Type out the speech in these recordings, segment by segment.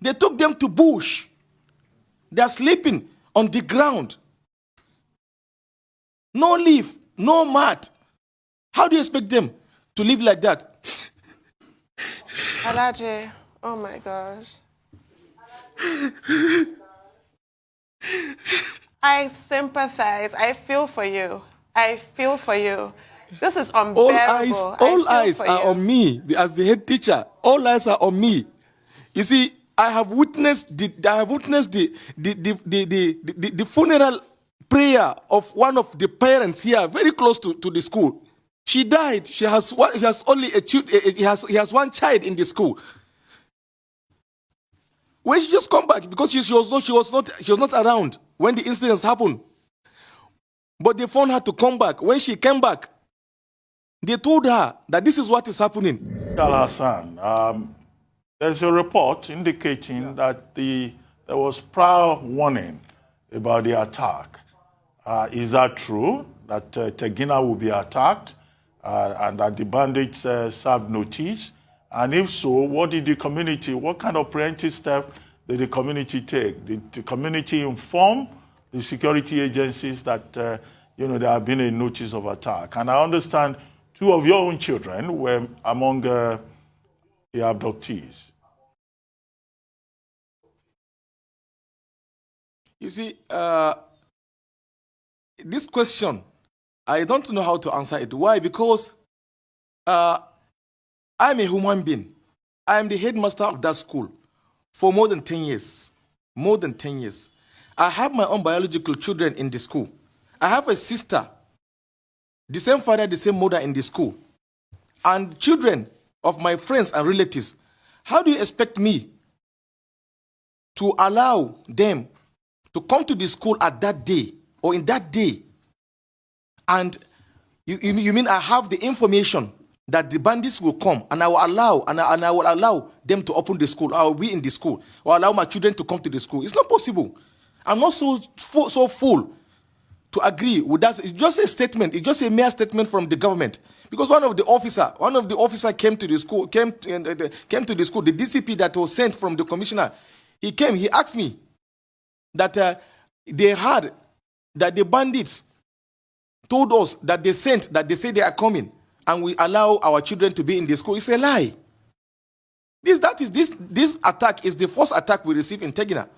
They took them to bush. They are sleeping on the ground. No leaf, no mat. How do you expect them to live like that? Alhaji, oh my gosh. I sympathize. I feel for you. I feel for you. This is unbearable. All eyes are on me as the head teacher. All eyes are on me. You see, I have witnessed the funeral prayer of one of the parents here, very close to the school. She died. He has one child in the school. When she just come back, because she was not around when the incidents happened. But they found her to come back. When she came back, they told her that this is what is happening. Alhassan, there's a report indicating that there was prior warning about the attack. Is that true, that Tegina will be attacked and that the bandits served notice? And if so, what kind of preemptive step did the community take? Did the community inform the security agencies that there have been a notice of attack? And I understand 2 of your own children were among the abductees. You see, this question, I don't know how to answer it. Why? Because I'm a human being. I am the headmaster of that school for more than 10 years. More than 10 years. I have my own biological children in the school. I have a sister, the same father, the same mother in the school. And children of my friends and relatives. How do you expect me to allow them to come to the school at that day or in that day? And you mean I have the information that the bandits will come and I will allow them to open the school. I will be in the school or allow my children to come to the school. It's not possible. I'm not so full to agree with that. It's just a statement. It's just a mere statement from the government. Because one of the officer came to the school, came to the school. The DCP that was sent from the commissioner, he came. He asked me that they heard that the bandits told us that they say they are coming, and we allow our children to be in the school. It's a lie. This attack is the first attack we received in Tegina.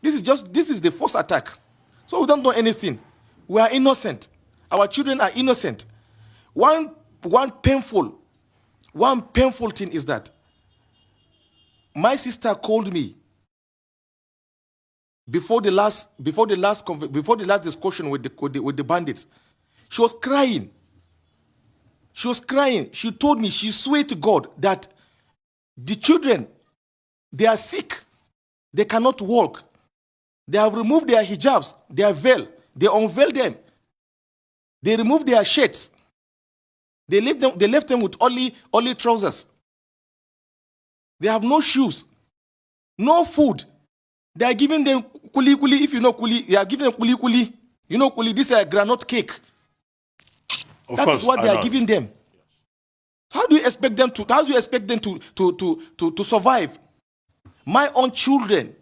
This is the first attack. So we don't know anything. We are innocent. Our children are innocent. One painful thing is that my sister called me before the last discussion with the bandits. She was crying. She told me, she swore to God that the children, they are sick. They cannot walk. They have removed their hijabs, their veil. They unveil them. They removed their shirts. They left them with only trousers. They have no shoes, no food. They are giving them kuli. If you know kuli, they are giving them kuli. You know kuli, this is a granite cake. That is what they are giving them. How do you expect them to survive? My own children,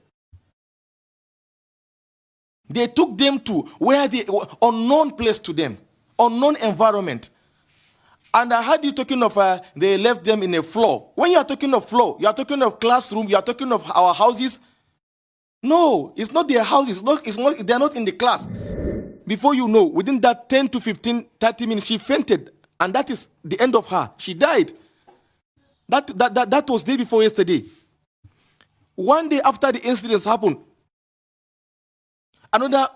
they took them to where the unknown place to them, unknown environment. And I heard you talking of they left them in a floor. When you are talking of floor, you are talking of classroom, you are talking of our houses. No, it's not their houses. They are not in the class. Before you know, within that 10 to 15, 30 minutes, she fainted. And that is the end of her. She died. That was day before yesterday. One day after the incidents happened, another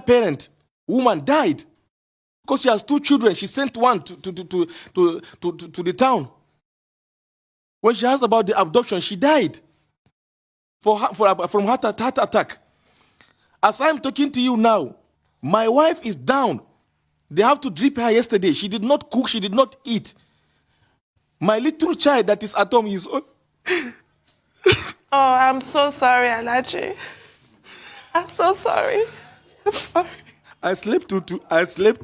parent, woman, died. Because she has 2 children. She sent one to the town. When she asked about the abduction, she died from heart attack. As I'm talking to you now, my wife is down. They have to drip her yesterday. She did not cook. She did not eat. My little child that is at home is on. Oh, I'm so sorry, Alhaji. I'm so sorry. I'm sorry. I slept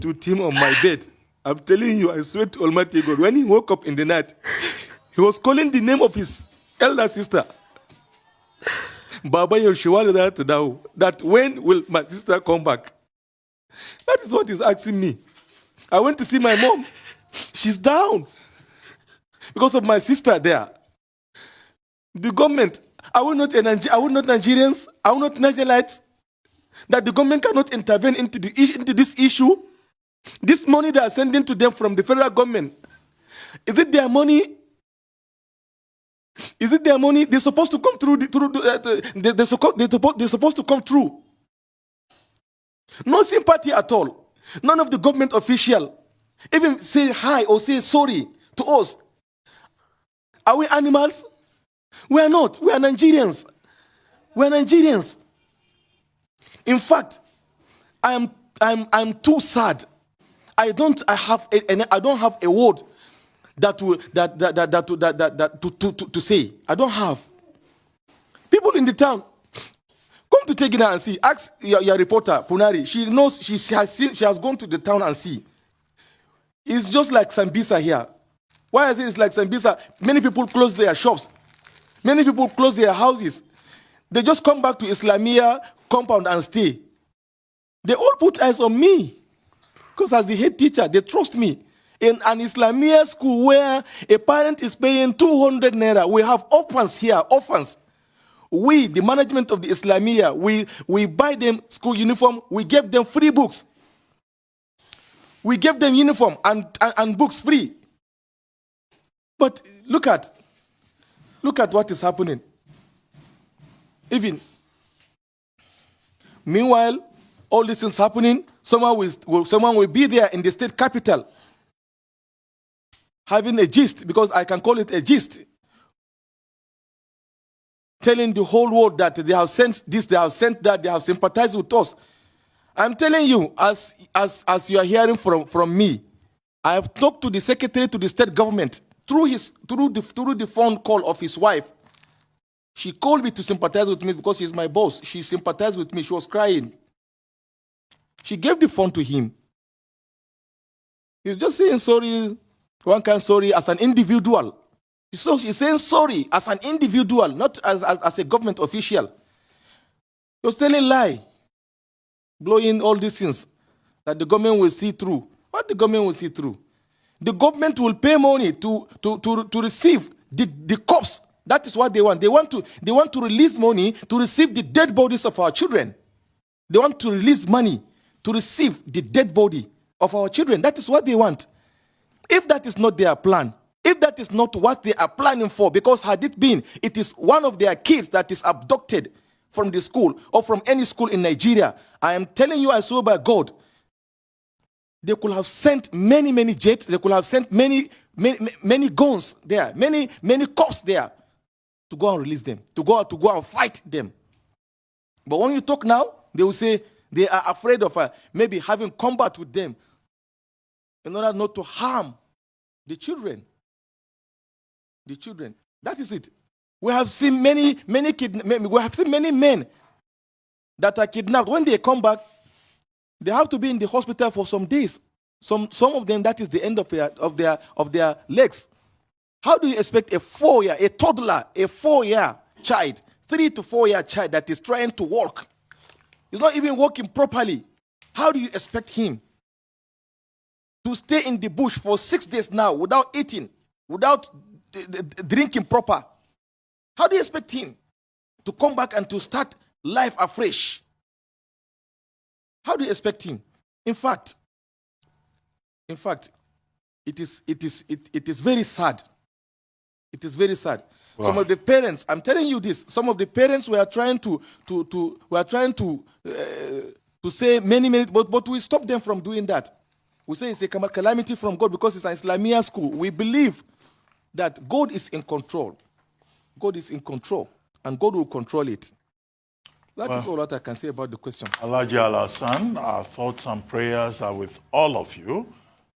with him on my bed. I'm telling you, I swear to Almighty God, when he woke up in the night, he was calling the name of his elder sister. Baba Yoshua that now. That when will my sister come back? That is what he's asking me. I went to see my mom. She's down because of my sister there. The government, are we not Nigerians? Are we not Nigerians? That the government cannot intervene into this issue? This money they are sending to them from the federal government, is it their money? Is it their money? They're supposed to come through. They're supposed to come through. No sympathy at all. None of the government official even say hi or say sorry to us. Are we animals? We are not. We are Nigerians. We are Nigerians. In fact, I'm too sad. I don't have a word to say. I don't have. People in the town, come to Tegina and see. Ask your reporter Punari. She knows. She has gone to the town and see. It's just like Sambisa here. Why I say it's like Sambisa? Many people close their shops. Many people close their houses. They just come back to Islamiya compound and stay. They all put eyes on me. Because as the head teacher, they trust me. In an Islamiya school where a parent is paying 200 naira, we have orphans here, orphans. We, the management of the Islamiya, we buy them school uniform, we give them free books. We give them uniform and books free. But look at what is happening. Even meanwhile, all these things happening, someone will be there in the state capital having a gist, because I can call it a gist, telling the whole world that they have sent this, they have sent that, they have sympathized with us. I'm telling you, as you are hearing from me, I have talked to the secretary to the state government through the phone call of his wife. She called me to sympathize with me because she's my boss. She sympathized with me. She was crying. She gave the phone to him. He was just saying sorry, one kind sorry as an individual. So she's saying sorry as an individual, not as a government official. He was telling lie, blowing all these things that the government will see through. What the government will see through? The government will pay money to receive the corpse. That is what they want. They want to release money to receive the dead bodies of our children. They want to release money to receive the dead body of our children. That is what they want. If that is not their plan, if that is not what they are planning for, because had it been, it is one of their kids that is abducted from the school or from any school in Nigeria, I am telling you, I swear by God, they could have sent many jets. They could have sent many guns there, many cops there to go and release them, to go and fight them. But when you talk now, they will say they are afraid of maybe having combat with them in order not to harm the children. The children. That is it. We have seen many men that are kidnapped. When they come back, they have to be in the hospital for some days. Some of them, that is the end of their legs. How do you expect a toddler, a 4-year child, 3 to 4 year child that is trying to walk? He's not even walking properly. How do you expect him to stay in the bush for 6 days now without eating, without drinking proper? How do you expect him to come back and to start life afresh? How do you expect him? In fact, it is very sad. It is very sad. Wow. Some of the parents, I'm telling you this, some of the parents were trying to say many, but we stop them from doing that. We say it's a calamity from God because it's an Islamiya school. We believe that God is in control. God is in control, and God will control it. That is all that I can say about the question. Alhaji Alhassan, our thoughts and prayers are with all of you.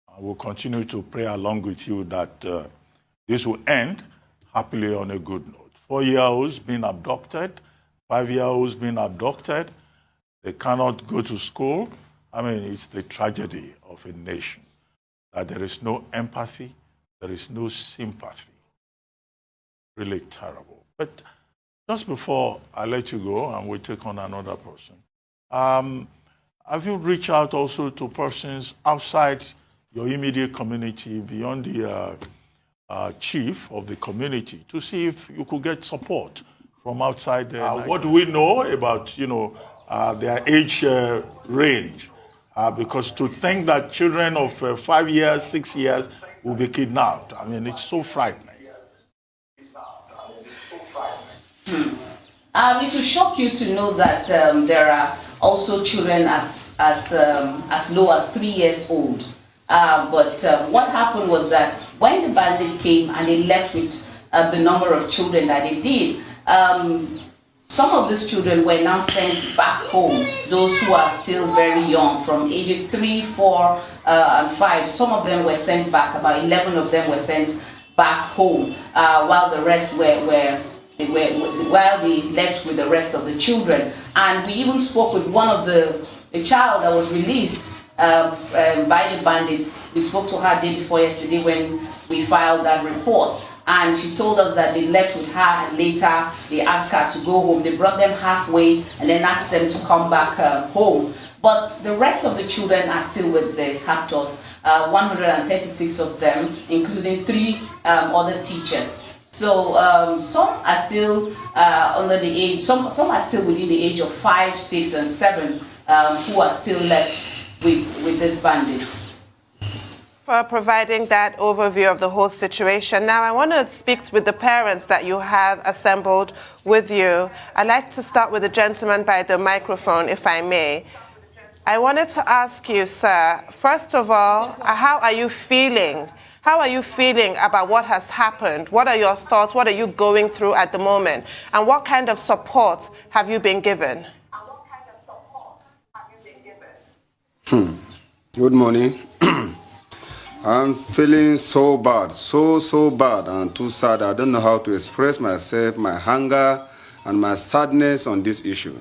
I will continue to pray along with you that this will end happily on a good note. 4-year-olds being abducted, 5-year-olds being abducted, they cannot go to school. I mean, it's the tragedy of a nation that there is no empathy, there is no sympathy. really terrible. But just before I let you go and we take on another person, have you reached out also to persons outside your immediate community, beyond the chief of the community, to see if you could get support from outside? What do we know about, their age range? Because to think that children of 5 years, 6 years will be kidnapped, I mean, it's so frightening. It will shock you to know that there are also children as low as 3 years old. But what happened was that when the bandits came and they left with the number of children that they did, some of these children were now sent back home, those who are still very young, from ages 3, 4, and 5. Some of them were sent back, about 11 of them were sent back home, while the rest while they left with the rest of the children. And we even spoke with one of the child that was released by the bandits. We spoke to her day before yesterday when we filed that report. And she told us that they left with her, and later they asked her to go home. They brought them halfway and then asked them to come back home. But the rest of the children are still with the captors, 136 of them, including 3 other teachers. So some are still under the age, some are still within the age of 5, 6, and 7 who are still left with this bandits. For providing that overview of the whole situation. Now, I want to speak with the parents that you have assembled with you. I'd like to start with the gentleman by the microphone, if I may. I wanted to ask you, sir, first of all, how are you feeling? How are you feeling about what has happened? What are your thoughts? What are you going through at the moment? And what kind of support have you been given? Good morning. I'm feeling so bad, so bad and too sad. I don't know how to express myself, my hunger and my sadness on this issue.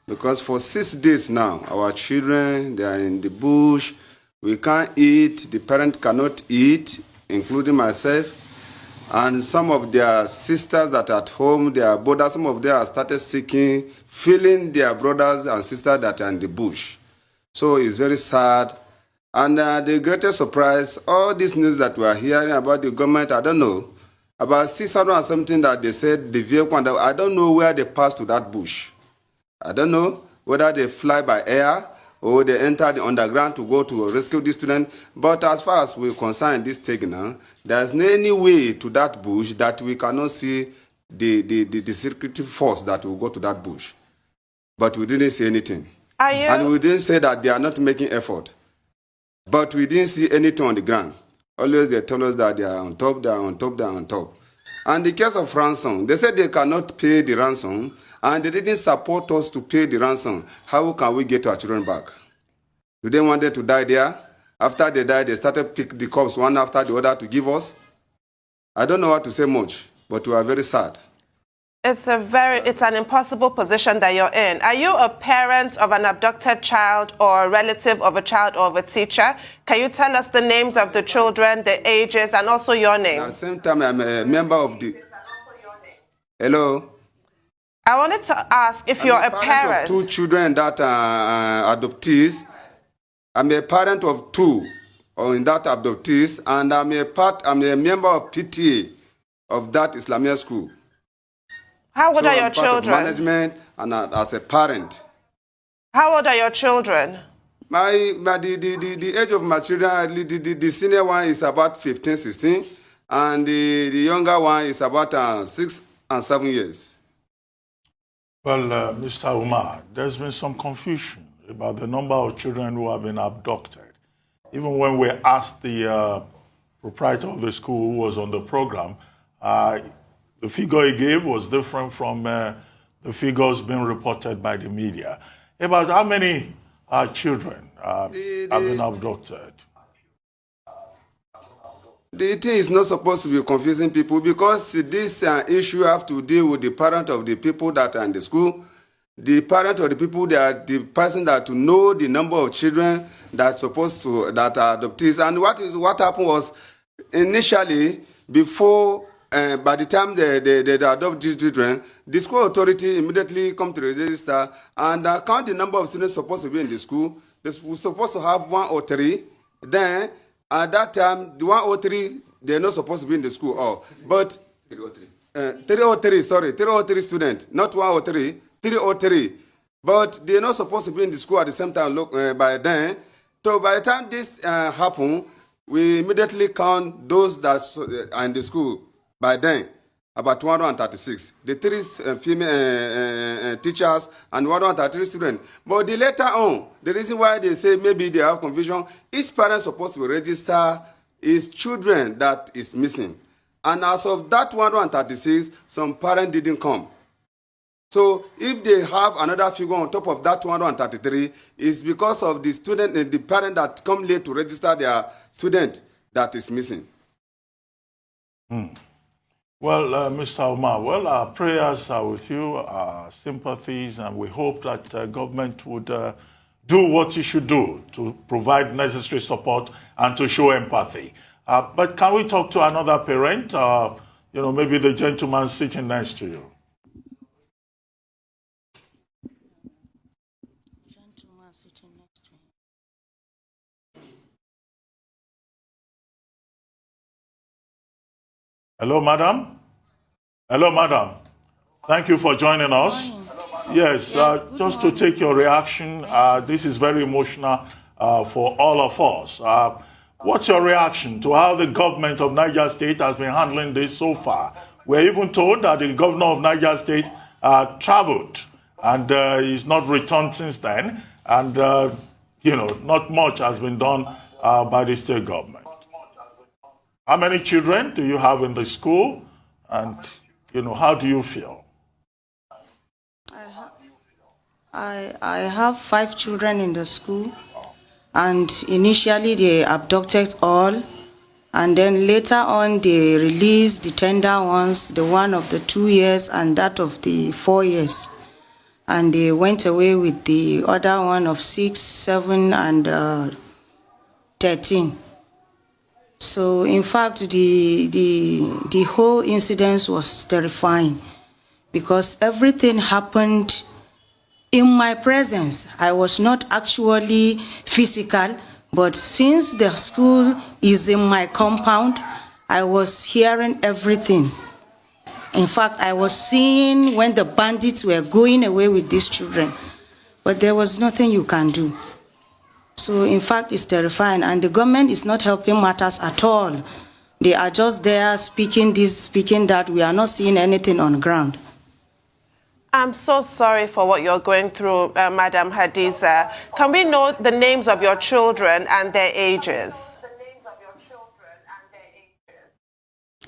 Because for 6 days now, our children, they are in the bush. We can't eat, the parent cannot eat, including myself. And some of their sisters that are at home, their brothers, some of them have started seeking, feeling their brothers and sisters that are in the bush. So it's very sad. And the greatest surprise, all this news that we are hearing about the government, I don't know, about 600 and something that they said, the vehicle, I don't know where they passed to that bush. I don't know whether they fly by air or they enter the underground to go to rescue the student. But as far as we're concerned, this Tegina, there's no any way to that bush that we cannot see the security force that will go to that bush. But we didn't see anything. And we didn't say that they are not making effort. But we didn't see anything on the ground. Always they told us that they are on top, they are on top, they are on top. And the case of ransom, they said they cannot pay the ransom, and they didn't support us to pay the ransom. How can we get our children back? Do they want them to die there? After they died, they started pick the corpse one after the other to give us. I don't know what to say much, but we are very sad. It's an impossible position that you're in. Are you a parent of an abducted child or a relative of a child or of a teacher? Can you tell us the names of the children, the ages, and also your name? At the same time, I'm a member of the... Hello? I wanted to ask if you're a parent of 2 children that are adoptees. I'm a parent of 2 in that adoptees, and I'm a member of PTA of that Islamiya school. How old are your I'm part children? of management and as a parent. How old are your children? The age of my children, the senior one is about 15, 16, and the younger one is about 6 and 7 years. Well, Mr. Umar, there's been some confusion about the number of children who have been abducted. Even when we asked the proprietor of the school who was on the program, the figure he gave was different from the figures being reported by the media. About how many children have been abducted? The thing is not supposed to be confusing people, because this issue have to deal with the parent of the people that are in the school. The parent of the people, they are the person that to know the number of children that are adoptees. And what happened was, initially, before by the time they adopt these children, the school authority immediately come to the register and count the number of students supposed to be in the school. We're supposed to have 103. Then, at that time, the 103, they're not supposed to be in the school. But 303 students, not 103, 303. But they're not supposed to be in the school at the same time by then. So by the time this happened, we immediately count those that are in the school by then, about 236. The 3 female teachers and 133 students. But later on, the reason why they say maybe they have confusion, each parent supposed to register his children that is missing. And as of that 136, some parent didn't come. So if they have another figure on top of that 233, it's because of the student and the parent that come late to register their student that is missing. Well, Mr. Omar, well, our prayers are with you, our sympathies, and we hope that government would do what it should do to provide necessary support and to show empathy. But can we talk to another parent? Maybe the gentleman sitting next to you. Hello, madam. Hello, madam. Thank you for joining us. Yes, just to take your reaction, this is very emotional for all of us. What's your reaction to how the government of Niger State has been handling this so far? We're even told that the governor of Niger State traveled and he's not returned since then. And, not much has been done by the state government. How many children do you have in the school? And, how do you feel? I have 5 children in the school. And initially they abducted all. And then later on they released the tender ones, the one of the 2 years and that of the 4 years. And they went away with the other one of 6, 7, and 13. So in fact, the whole incident was terrifying because everything happened in my presence. I was not actually physical, but since the school is in my compound, I was hearing everything. In fact, I was seeing when the bandits were going away with these children, but there was nothing you can do. So in fact, it's terrifying, and the government is not helping matters at all. They are just there speaking this, speaking that. We are not seeing anything on the ground. I'm so sorry for what you're going through, Madam Hadiza. Can we know the names of your children and their ages?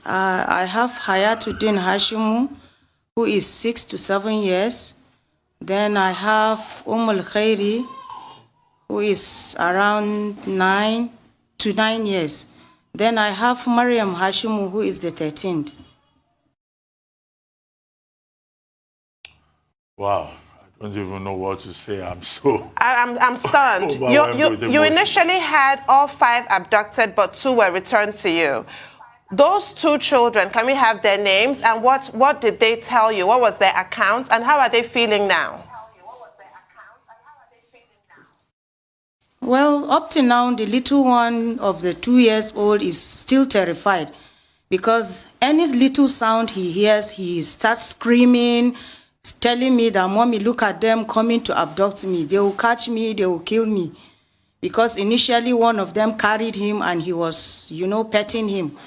I have Hayatuddin Hashimu, who is 6 to 7 years. Then I have Khairi, who is around 9 to 9 years. Then I have Mariam Hashimu, who is the 13th. Wow, I don't even know what to say. I'm stunned. You initially had all 5 abducted, but 2 were returned to you. Those 2 children, can we have their names and what did they tell you? What was their account and how are they feeling now? Well, up to now, the little one of the 2 years old is still terrified because any little sound he hears, he starts screaming, telling me that, "Mommy, look at them coming to abduct me. They will catch me, they will kill me." Because initially one of them carried him and he was, petting him.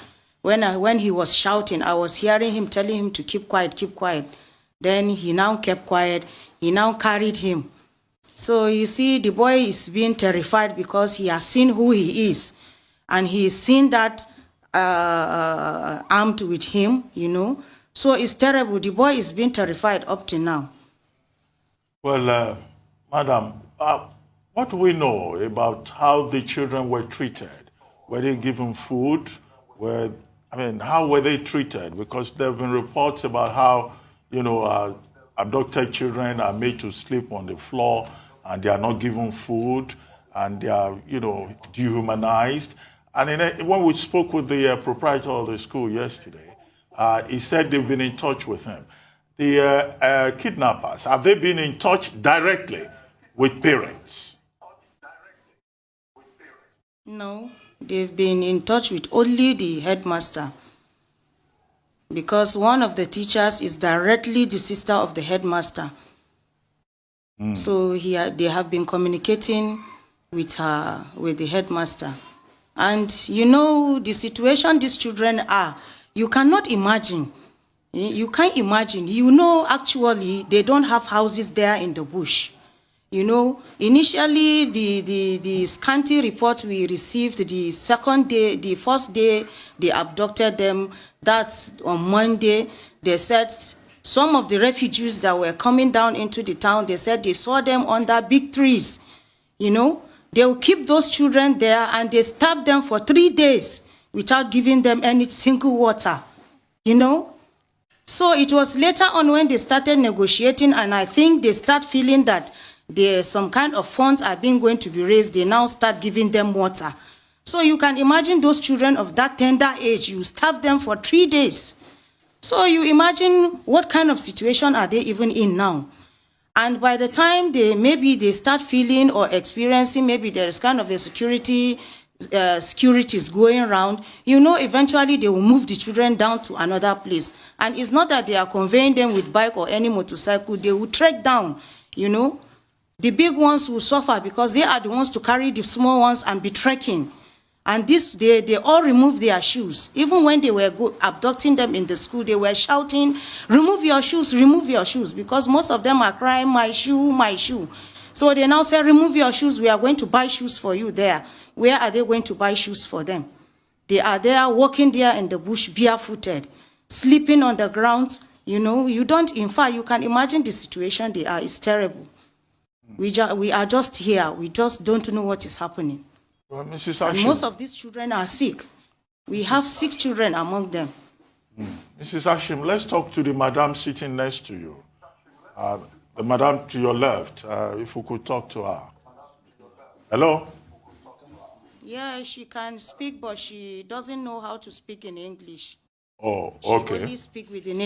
When he was shouting, I was hearing him telling him to keep quiet, keep quiet. Then he now kept quiet. He now carried him. So you see, the boy is being terrified because he has seen who he is. And he's seen that armed with him, So it's terrible. The boy is being terrified up to now. Well, Madam, what do we know about how the children were treated? Were they given food? How were they treated? Because there have been reports about how, abducted children are made to sleep on the floor and they are not given food and they are, dehumanized. And when we spoke with the proprietor of the school yesterday, He said they've been in touch with him. The kidnappers, have they been in touch directly with parents? No, they've been in touch with only the headmaster, because one of the teachers is directly the sister of the headmaster. So they have been communicating with the headmaster. And you know, the situation these children are, you cannot imagine. You can't imagine. You know, actually, they don't have houses there in the bush. You know, initially, the scanty report we received the first day they abducted them, that's on Monday, they said some of the refugees that were coming down into the town, they said they saw them under big trees. You know, they will keep those children there and they starved them for 3 days without giving them any single water, you know. So it was later on when they started negotiating, and I think they start feeling that some kind of funds are going to be raised. They now start giving them water. So you can imagine those children of that tender age, you starve them for 3 days. So you imagine what kind of situation are they even in now. And by the time they start feeling or experiencing, maybe there is kind of a security is going around, you know, eventually they will move the children down to another place. And it's not that they are conveying them with bike or any motorcycle, they will trek down, you know. The big ones will suffer because they are the ones to carry the small ones and be trekking. And they all remove their shoes. Even when they were abducting them in the school, they were shouting, remove your shoes, because most of them are crying, my shoe, my shoe. So they now say, remove your shoes, we are going to buy shoes for you there. Where are they going to buy shoes for them? They are there walking there in the bush barefooted, sleeping on the ground. You know, in fact, you can imagine the situation they are. It's terrible. We are just here. We just don't know what is happening. Well, Mrs. Hashim, and most of these children are sick. We have sick children among them. Mrs. Hashim, let's talk to the madam sitting next to you. The madam to your left, if we could talk to her. Hello? Yeah, she can speak, but she doesn't know how to speak in English. Oh, okay. She only speak with the native.